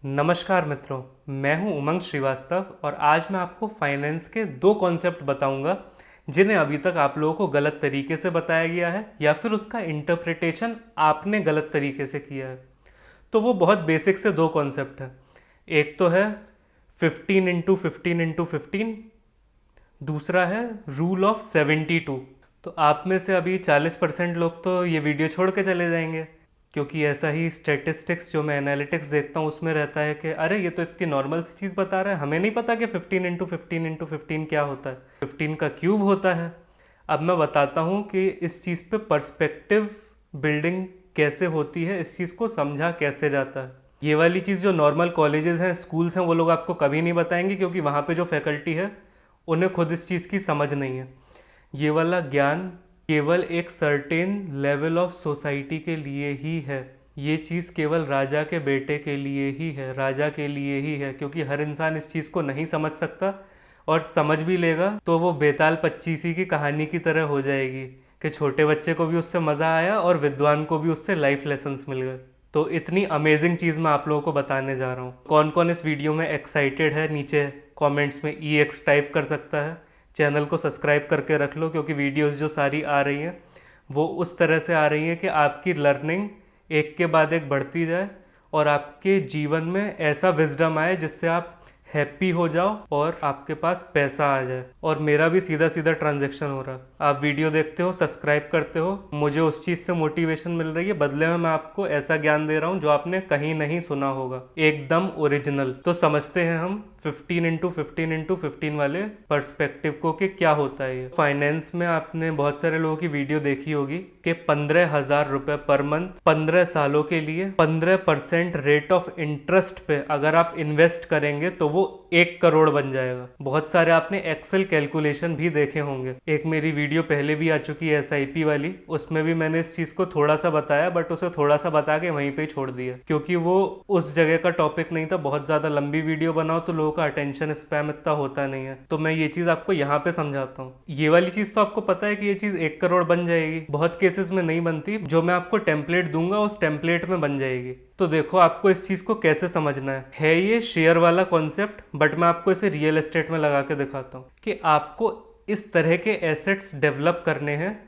नमस्कार मित्रों, मैं हूं उमंग श्रीवास्तव और आज मैं आपको फाइनेंस के दो कॉन्सेप्ट बताऊंगा जिन्हें अभी तक आप लोगों को गलत तरीके से बताया गया है या फिर उसका इंटरप्रिटेशन आपने गलत तरीके से किया है। तो वो बहुत बेसिक से दो कॉन्सेप्ट हैं। एक तो है 15 × 15 × 15, दूसरा है रूल ऑफ 72। तो आप में से अभी 40% लोग तो ये वीडियो छोड़ के चले जाएंगे, क्योंकि ऐसा ही स्टैटिस्टिक्स जो मैं एनालिटिक्स देखता हूँ उसमें रहता है कि अरे ये तो इतनी नॉर्मल सी चीज़ बता रहा है, हमें नहीं पता कि 15 × 15 × 15 क्या होता है, 15 का क्यूब होता है। अब मैं बताता हूँ कि इस चीज़ पे पर्सपेक्टिव बिल्डिंग कैसे होती है, इस चीज़ को समझा कैसे जाता है। ये वाली चीज़ जो नॉर्मल कॉलेजेस हैं, स्कूल्स हैं, वो लोग आपको कभी नहीं बताएंगे, क्योंकि वहाँ पे जो फैकल्टी है उन्हें खुद इस चीज़ की समझ नहीं है। ये वाला ज्ञान केवल एक सर्टेन लेवल ऑफ सोसाइटी के लिए ही है। ये चीज़ केवल राजा के बेटे के लिए ही है, राजा के लिए ही है, क्योंकि हर इंसान इस चीज़ को नहीं समझ सकता, और समझ भी लेगा तो वो बेताल पच्चीसी की कहानी की तरह हो जाएगी कि छोटे बच्चे को भी उससे मज़ा आया और विद्वान को भी उससे लाइफ लेसन्स मिल गए। तो इतनी अमेजिंग चीज़ मैं आप लोगों को बताने जा रहा हूँ। कौन कौन इस वीडियो में एक्साइटेड है, नीचे कमेंट्स में EX टाइप कर सकता है। चैनल को सब्सक्राइब करके रख लो, क्योंकि वीडियोस जो सारी आ रही हैं वो उस तरह से आ रही हैं कि आपकी लर्निंग एक के बाद एक बढ़ती जाए और आपके जीवन में ऐसा विजडम आए जिससे आप हैप्पी हो जाओ और आपके पास पैसा आ जाए। और मेरा भी सीधा सीधा ट्रांजैक्शन हो रहा है। आप वीडियो देखते हो, सब्सक्राइब करते हो, मुझे उस चीज़ से मोटिवेशन मिल रही है, बदले में मैं आपको ऐसा ज्ञान दे रहा हूँ जो आपने कहीं नहीं सुना होगा, एकदम ओरिजिनल। तो समझते हैं हम 15 × 15 × 15 वाले पर्सपेक्टिव को कि क्या होता है ये। फाइनेंस में आपने बहुत सारे लोगों की वीडियो देखी होगी कि 15,000 रुपए पर मंथ 15 सालों के लिए 15% रेट ऑफ इंटरेस्ट पे अगर आप इन्वेस्ट करेंगे तो वो 1 करोड़ बन जाएगा। बहुत सारे आपने एक्सेल कैलकुलेशन भी देखे होंगे। एक मेरी वीडियो पहले भी आ चुकी है SIP वाली, उसमें भी मैंने इस चीज को थोड़ा सा बताया, बट उसे थोड़ा सा बता के वहीं पे ही छोड़ दिया, क्योंकि वो उस जगह का टॉपिक नहीं था। बहुत ज्यादा लंबी वीडियो बनाओ तो लोगों का अटेंशन स्पैम इतना होता नहीं है, तो मैं ये चीज आपको यहाँ पे समझाता हूँ। ये वाली चीज तो आपको पता है कि ये चीज 1 करोड़ बन जाएगी, बहुत केसेस में नहीं बनती। जो मैं आपको टेम्पलेट दूंगा उस टेम्पलेट में बन जाएगी। तो देखो आपको इस चीज को कैसे समझना है ये शेयर वाला कॉन्सेप्ट, बट मैं आपको इसे रियल एस्टेट में लगा के दिखाता हूँ कि आपको इस तरह के एसेट्स डेवलप करने हैं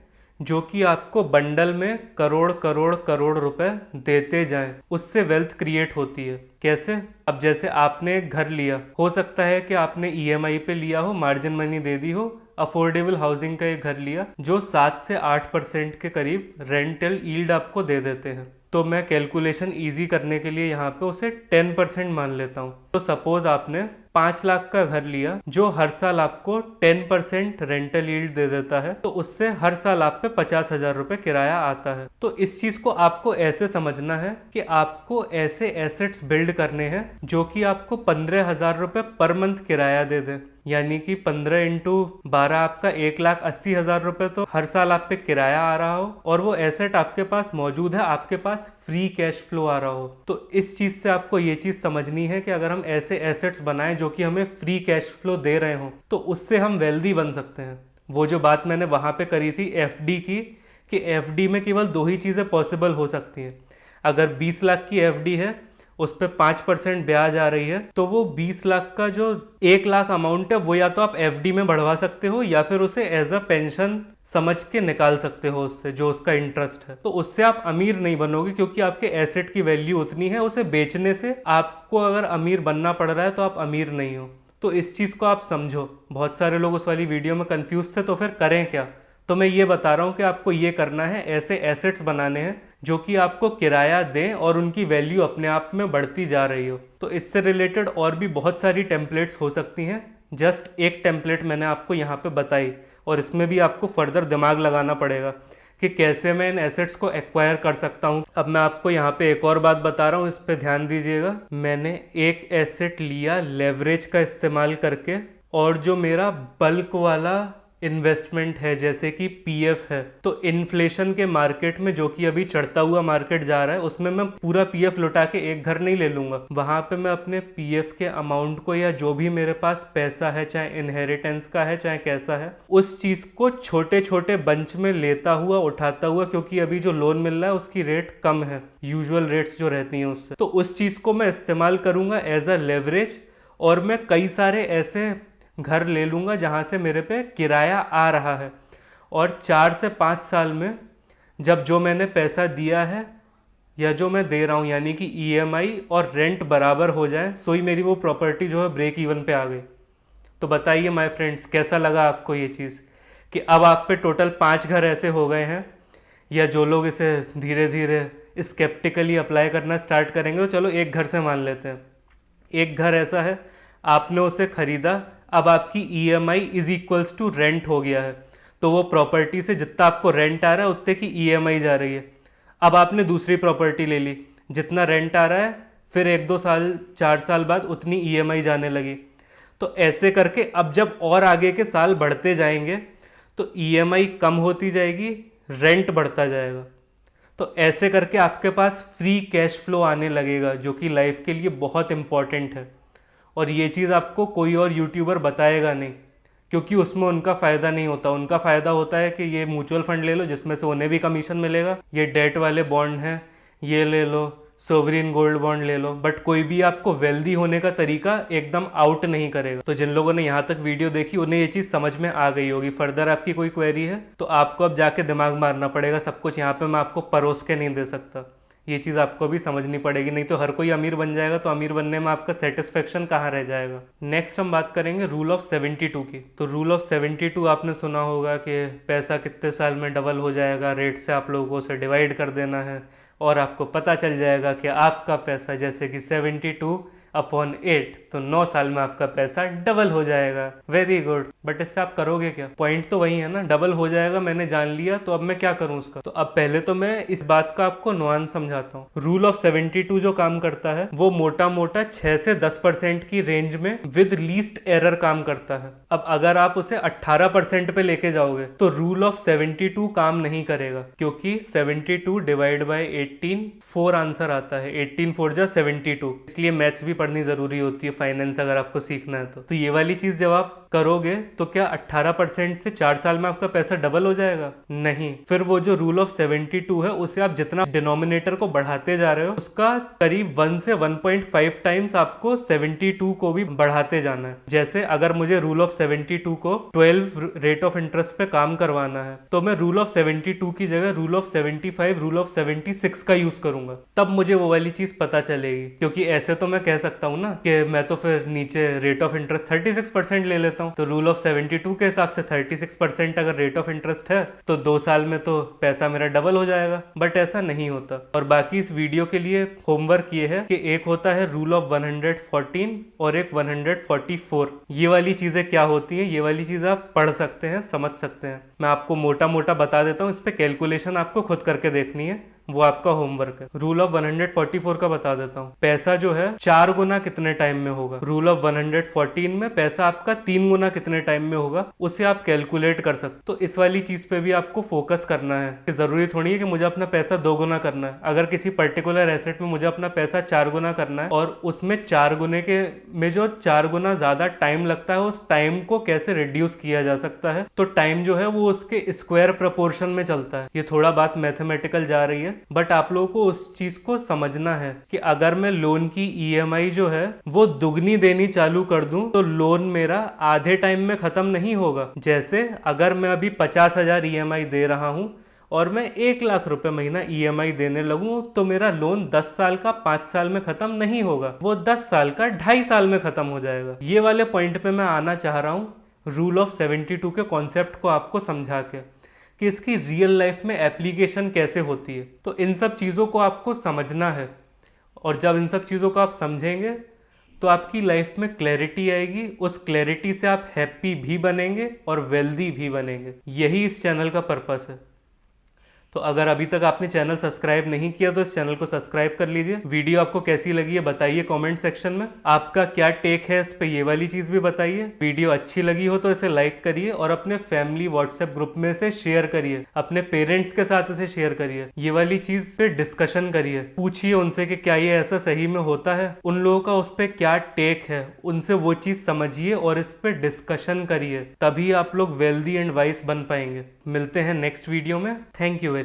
जो कि आपको बंडल में करोड़ करोड़ करोड़ रुपए देते जाएं, उससे वेल्थ क्रिएट होती है। कैसे? अब जैसे आपने एक घर लिया, हो सकता है कि आपने EMI पे लिया हो, मार्जिन मनी दे दी हो, अफोर्डेबल हाउसिंग का एक घर लिया जो 7 से 8% के करीब रेंटल यील्ड आपको दे देते हैं। तो मैं कैलकुलेशन इजी करने के लिए यहाँ पे उसे 10% मान लेता हूँ। तो सपोज आपने 5 लाख का घर लिया जो हर साल आपको 10% रेंटल यील्ड दे देता है, तो उससे हर साल आप पे 50,000 रुपए किराया आता है। तो इस चीज को आपको ऐसे समझना है कि आपको ऐसे एसेट्स बिल्ड करने हैं जो कि आपको 15,000 रुपए पर मंथ किराया दे दे, यानी कि 15 × 12 आपका 1,80,000 रुपए तो हर साल आप पे किराया आ रहा हो, और वो एसेट आपके पास मौजूद है, आपके पास फ्री कैश फ्लो आ रहा हो। तो इस चीज से आपको ये चीज समझनी है कि अगर हम ऐसे एसेट्स बनाएं जो कि हमें फ्री कैश फ्लो दे रहे हो तो उससे हम वेल्दी बन सकते हैं। वो जो बात मैंने वहां पे करी थी FD की, कि FD में केवल 2 ही चीजें पॉसिबल हो सकती हैं। अगर 20 लाख की FD है, उस पर 5% ब्याज आ रही है, तो वो 20 लाख का जो 1 लाख अमाउंट है वो या तो आप FD में बढ़वा सकते हो या फिर उसे एज अ पेंशन समझ के निकाल सकते हो उससे, जो उसका इंटरेस्ट है। तो उससे आप अमीर नहीं बनोगे, क्योंकि आपके एसेट की वैल्यू उतनी है, उसे बेचने से आपको अगर अमीर बनना पड़ रहा है तो आप अमीर नहीं हो। तो इस चीज को आप समझो। बहुत सारे लोग उस वाली वीडियो में कंफ्यूज थे, तो फिर करें क्या? तो मैं ये बता रहा हूँ कि आपको ये करना है, ऐसे एसेट्स बनाने हैं जो कि आपको किराया दें और उनकी वैल्यू अपने आप में बढ़ती जा रही हो। तो इससे रिलेटेड और भी बहुत सारी टेम्पलेट्स हो सकती हैं। जस्ट एक टेम्पलेट मैंने आपको यहाँ पे बताई, और इसमें भी आपको फर्दर दिमाग लगाना पड़ेगा कि कैसे मैं इन एसेट्स को एक्वायर कर सकता हूँ। अब मैं आपको यहाँ पे एक और बात बता रहा हूँ, इस पे ध्यान दीजिएगा। मैंने एक एसेट लिया लेवरेज का इस्तेमाल करके, और जो मेरा बल्क वाला इन्वेस्टमेंट है जैसे कि पीएफ है, तो इन्फ्लेशन के मार्केट में जो कि अभी चढ़ता हुआ मार्केट जा रहा है उसमें मैं पूरा पीएफ लुटा के एक घर नहीं ले लूंगा। वहां पे मैं अपने पीएफ के अमाउंट को या जो भी मेरे पास पैसा है, चाहे इनहेरिटेंस का है चाहे कैसा है, उस चीज को छोटे छोटे बंच में लेता हुआ उठाता हुआ, क्योंकि अभी जो लोन मिल रहा है उसकी रेट कम है यूजुअल रेट्स जो रहती हैं उससे, तो उस चीज को मैं इस्तेमाल करूंगा एज अ लेवरेज। और मैं कई सारे ऐसे घर ले लूंगा जहां से मेरे पे किराया आ रहा है, और 4 से 5 साल में जब जो मैंने पैसा दिया है या जो मैं दे रहा हूँ यानी कि ईएमआई और रेंट बराबर हो जाए, सो ही मेरी वो प्रॉपर्टी जो है ब्रेक इवन पे आ गई। तो बताइए माय फ्रेंड्स, कैसा लगा आपको ये चीज़ कि अब आप पे टोटल 5 घर ऐसे हो गए हैं, या जो लोग इसे धीरे धीरे स्केप्टिकली अप्लाई करना स्टार्ट करेंगे, तो चलो एक घर से मान लेते हैं। एक घर ऐसा है, आपने उसे खरीदा, अब आपकी EMI is equals to rent हो गया है, तो वो प्रॉपर्टी से जितना आपको रेंट आ रहा है उतने की ईएमआई जा रही है। अब आपने दूसरी प्रॉपर्टी ले ली, जितना रेंट आ रहा है फिर 1-2 साल 4 साल बाद उतनी ईएमआई जाने लगी। तो ऐसे करके अब जब और आगे के साल बढ़ते जाएंगे तो ईएमआई कम होती जाएगी, रेंट बढ़ता जाएगा। तो ऐसे करके आपके पास फ्री कैश फ्लो आने लगेगा, जो कि लाइफ के लिए बहुत इंपॉर्टेंट है। और ये चीज़ आपको कोई और यूट्यूबर बताएगा नहीं, क्योंकि उसमें उनका फ़ायदा नहीं होता। उनका फ़ायदा होता है कि ये म्यूचुअल फंड ले लो जिसमें से उन्हें भी कमीशन मिलेगा, ये डेट वाले बॉन्ड हैं ये ले लो, सोवरिन गोल्ड बॉन्ड ले लो, बट कोई भी आपको वेल्दी होने का तरीका एकदम आउट नहीं करेगा। तो जिन लोगों ने यहाँ तक वीडियो देखी उन्हें ये चीज़ समझ में आ गई होगी। फर्दर आपकी कोई क्वेरी है तो आपको अब जाके दिमाग मारना पड़ेगा, सब कुछ यहाँ पे मैं आपको परोस के नहीं दे सकता। ये चीज़ आपको भी समझनी पड़ेगी, नहीं तो हर कोई अमीर बन जाएगा तो अमीर बनने में आपका सेटिस्फेक्शन कहाँ रह जाएगा। नेक्स्ट हम बात करेंगे रूल ऑफ 72 की। तो रूल ऑफ 72 आपने सुना होगा कि पैसा कितने साल में डबल हो जाएगा, रेट से आप लोगों से डिवाइड कर देना है और आपको पता चल जाएगा कि आपका पैसा जैसे कि 72/8, तो 9 साल में आपका पैसा डबल हो जाएगा। वेरी गुड, बट इससे आप करोगे क्या? पॉइंट तो वही है ना, डबल हो जाएगा मैंने जान लिया, तो अब मैं क्या करूं उसका? तो अब पहले तो मैं इस बात का आपको नुआंस समझाता हूँ। रूल ऑफ 72 जो काम करता है वो मोटा मोटा 6 से 10% की रेंज में विद लीस्ट एरर काम करता है। अब अगर आप उसे 18% पे लेके जाओगे तो रूल ऑफ 72 काम नहीं करेगा, क्योंकि 72 डिवाइड बाई 18 4 आंसर आता है। 18 4 जा 72, इसलिए मैथ्स भी पढ़नी जरूरी होती है, फाइनेंस अगर आपको सीखना है तो ये वाली चीज जब आप करोगे तो क्या 18% से 4 साल में आपका पैसा डबल हो जाएगा? नहीं। फिर वो जो रूल ऑफ 72 है उसे आप जितना डिनोमिनेटर को बढ़ाते जा रहे हो उसका करीब 1 से 1.5 टाइम्स आपको 72 को भी बढ़ाते जाना है। जैसे अगर मुझे रूल ऑफ 72 को 12 रेट ऑफ इंटरेस्ट पे काम करवाना है तो मैं रूल ऑफ 72 की जगह रूल ऑफ 75, रूल ऑफ 76 का यूज करूंगा, तब मुझे वो वाली चीज पता चलेगी। क्योंकि ऐसे तो मैं कह सकता हूँ ना कि मैं तो फिर नीचे रेट ऑफ इंटरेस्ट 36% ले लेता हूँ, तो रूल ऑफ 72 के हिसाब से 36% अगर रेट ऑफ इंटरेस्ट है तो 2 साल में तो पैसा मेरा डबल हो जाएगा। बट ऐसा नहीं होता। और बाकी इस वीडियो के लिए होमवर्क ये है कि एक होता है रूल ऑफ 114 और एक 144। ये वाली चीजें क्या होती है, ये वाली चीज आप पढ़ सकते हैं, समझ सकते हैं। मैं आपको मोटा मोटा बता देता हूँ, इस पे कैलकुलेशन आपको खुद करके देखनी है, वो आपका होमवर्क है। रूल ऑफ 144 का बता देता हूँ। पैसा जो है 4 गुना कितने टाइम में होगा? रूल ऑफ 114 में पैसा आपका 3 गुना कितने टाइम में होगा, उसे आप कैलकुलेट कर सकते। तो इस वाली चीज पे भी आपको फोकस करना है कि जरूरी थोड़ी है कि मुझे अपना पैसा 2 गुना करना है। अगर किसी पर्टिकुलर एसेट में मुझे अपना पैसा 4 गुना करना है और उसमें 4 गुने के में जो 4 गुना ज्यादा टाइम लगता है, उस टाइम को कैसे रिड्यूस किया जा सकता है? तो टाइम जो है वो उसके स्क्वायर प्रपोर्शन में चलता है। ये थोड़ा बात मैथमेटिकल जा रही है, बट आप लोगों को उस चीज को समझना है कि अगर मैं लोन की ईएमआई जो है वो दुगनी देनी चालू कर दूं तो लोन मेरा आधे टाइम में खत्म नहीं होगा। जैसे अगर मैं अभी 50,000 ईएमआई दे रहा हूं और मैं 1 लाख रुपए महीना ईएमआई देने लगूं तो मेरा लोन 10 साल का 5 साल में खत्म नहीं होगा, वो 10 साल का 2.5 साल में खत्म हो जाएगा। ये वाले पॉइंट पे मैं आना चाह रहा हूं रूल ऑफ 72 के कॉन्सेप्ट को आपको समझा के कि इसकी रियल लाइफ में एप्लीकेशन कैसे होती है। तो इन सब चीज़ों को आपको समझना है, और जब इन सब चीज़ों को आप समझेंगे तो आपकी लाइफ में क्लैरिटी आएगी। उस क्लैरिटी से आप हैप्पी भी बनेंगे और वेल्दी भी बनेंगे। यही इस चैनल का पर्पस है। तो अगर अभी तक आपने चैनल सब्सक्राइब नहीं किया तो इस चैनल को सब्सक्राइब कर लीजिए। वीडियो आपको कैसी लगी है बताइए कमेंट सेक्शन में। आपका क्या टेक है इस पे ये वाली चीज भी बताइए। वीडियो अच्छी लगी हो तो इसे लाइक करिए और अपने फैमिली व्हाट्सएप ग्रुप में इसे शेयर करिए, अपने पेरेंट्स के साथ इसे शेयर करिए। ये वाली चीज पे डिस्कशन करिए, पूछिए उनसे कि क्या ये ऐसा सही में होता है, उन लोगों का उस पे क्या टेक है, उनसे वो चीज समझिए और इस पे डिस्कशन करिए। तभी आप लोग वेल्दी एंड वाइस बन पाएंगे। मिलते हैं नेक्स्ट वीडियो में। Thank you very